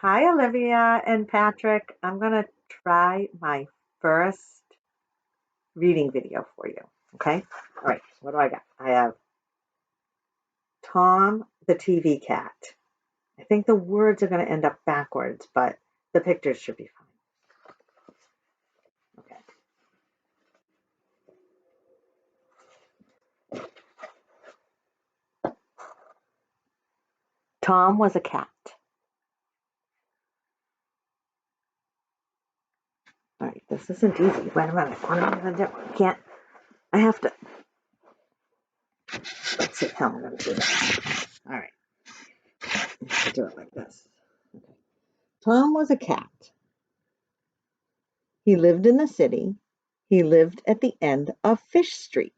Hi, Olivia and Patrick. I'm going to try my first reading video for you. Okay? All right. What do I got? I have Tom the TV cat. I think the words are going to end up backwards, but the pictures should be fine. Okay. Tom was a cat. All right. This isn't easy. Wait a minute. What am I going to do? I can't. I have to. Let's see how I'm going to do this. All right. I'll do it like this. Okay. Tom was a cat. He lived in the city. He lived at the end of Fish Street.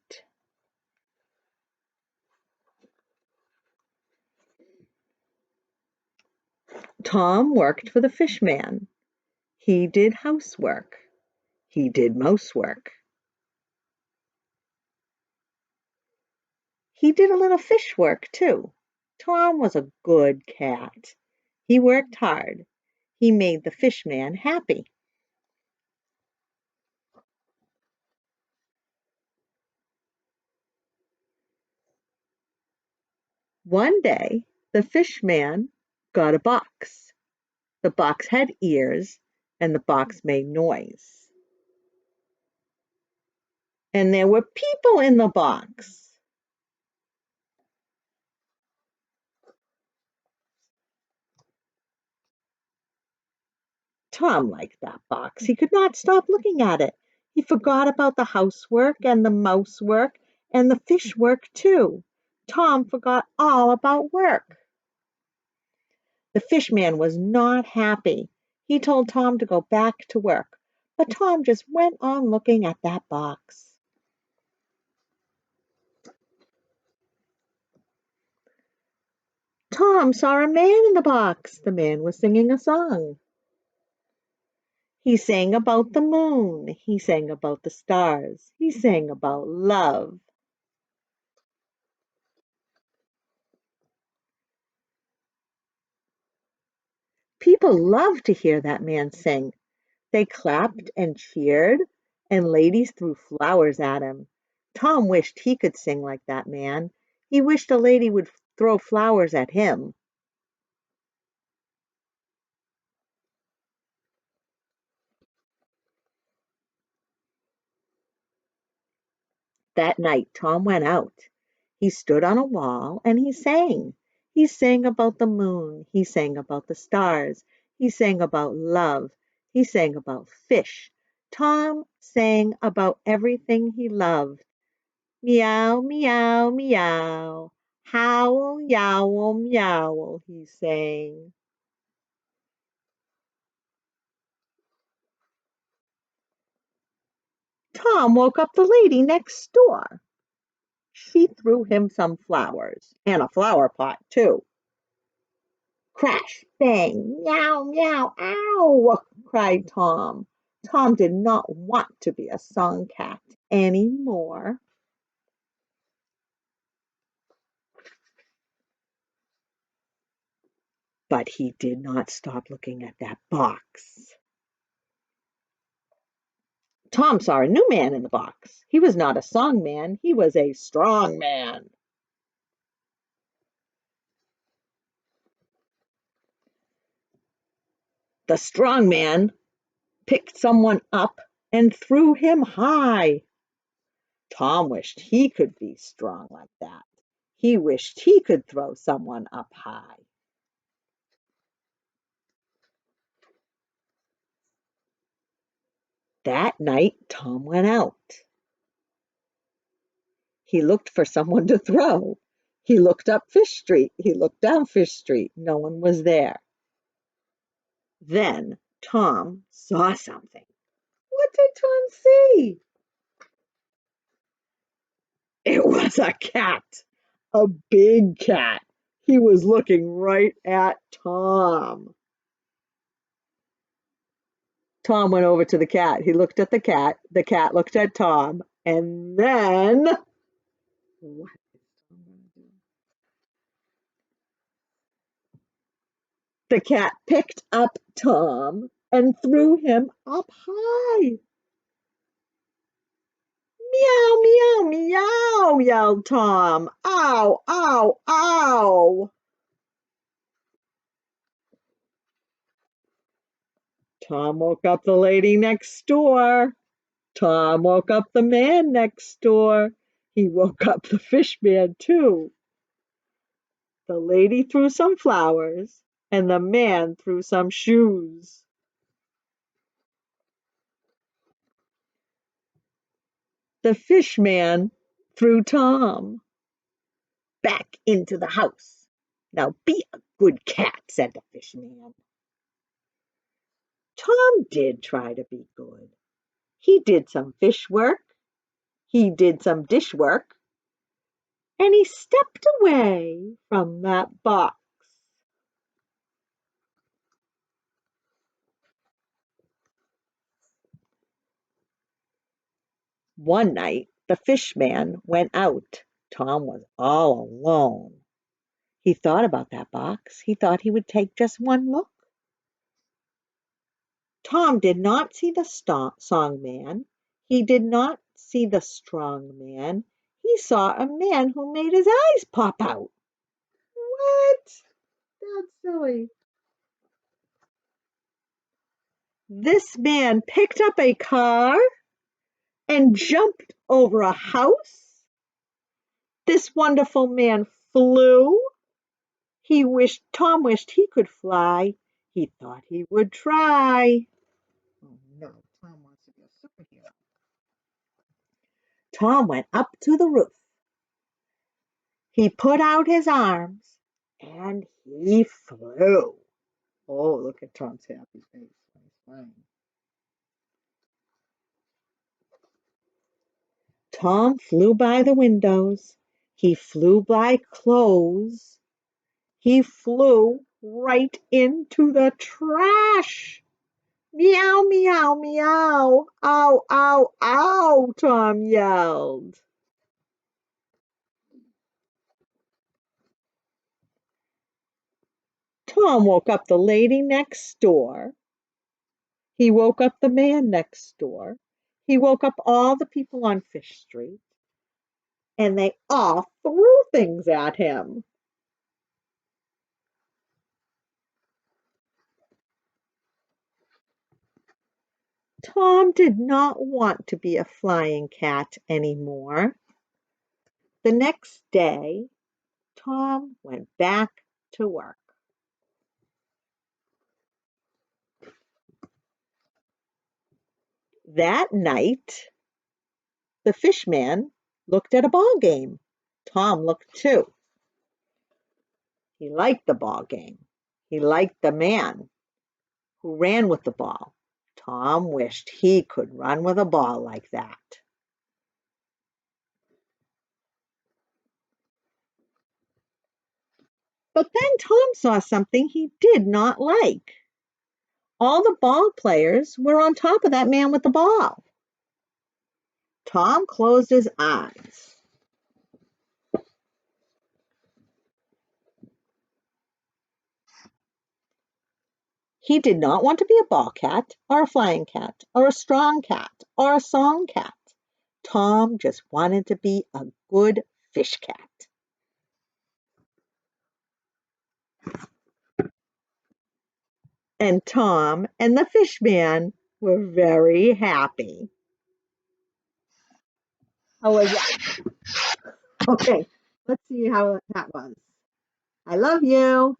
Tom worked for the fish man. He did housework. He did mouse work. He did a little fish work too. Tom was a good cat. He worked hard. He made the fish man happy. One day, the fish man got a box. The box had ears, and the box made noise. And there were people in the box. Tom liked that box. He could not stop looking at it. He forgot about the housework and the mouse work and the fish work too. Tom forgot all about work. The fish man was not happy. He told Tom to go back to work, but Tom just went on looking at that box. Tom saw a man in the box. The man was singing a song. He sang about the moon. He sang about the stars. He sang about love. People loved to hear that man sing. They clapped and cheered, and ladies threw flowers at him. Tom wished he could sing like that man. He wished a lady would throw flowers at him. That night Tom went out. He stood on a wall and he sang. He sang about the moon. He sang about the stars. He sang about love. He sang about fish. Tom sang about everything he loved. Meow, meow, meow. Howl, yowl, meowl, he sang. Tom woke up the lady next door. She threw him some flowers, and a flower pot, too. Crash, bang, meow, meow, ow, cried Tom. Tom did not want to be a song cat any more. But he did not stop looking at that box. Tom saw a new man in the box. He was not a song man, he was a strong man. The strong man picked someone up and threw him high. Tom wished he could be strong like that. He wished he could throw someone up high. That night Tom went out. He looked for someone to throw. He looked up Fish Street. He looked down Fish Street. No one was there. Then Tom saw something. What did Tom see? It was a cat, a big cat. He was looking right at Tom. Tom went over to the cat. He looked at the cat. The cat looked at Tom. And then, what? The cat picked up Tom and threw him up high. Meow, meow, meow, yelled Tom. Ow, ow, ow. Tom woke up the lady next door. Tom woke up the man next door. He woke up the fish man too. The lady threw some flowers, and the man threw some shoes. The fish man threw Tom back into the house. Now be a good cat, said the fish man. Tom did try to be good. He did some fish work, he did some dish work, and he stepped away from that box. One night the fish man went out. Tom was all alone. He thought about that box. He thought he would take just one look. Tom did not see the song man. He did not see the strong man. He saw a man who made his eyes pop out. What? That's silly. This man picked up a car and jumped over a house. This wonderful man flew. Tom wished he could fly. He thought he would try. Oh no, Tom wants to be a superhero. Tom went up to the roof. He put out his arms and he flew. Oh, look at Tom's happy face. He's flying. Tom flew by the windows. He flew by clothes. He flew right into the trash. Meow, meow, meow. Ow, ow, ow, Tom yelled. Tom woke up the lady next door. He woke up the man next door. He woke up all the people on Fish Street. And they all threw things at him. Tom did not want to be a flying cat anymore. The next day, Tom went back to work. That night, the fish man looked at a ball game. Tom looked too. He liked the ball game. He liked the man who ran with the ball. Tom wished he could run with a ball like that. But then Tom saw something he did not like. All the ball players were on top of that man with the ball. Tom closed his eyes. He did not want to be a ball cat or a flying cat or a strong cat or a song cat. Tom just wanted to be a good fish cat. And Tom and the fish man were very happy. How was that? Okay, let's see how that was. I love you.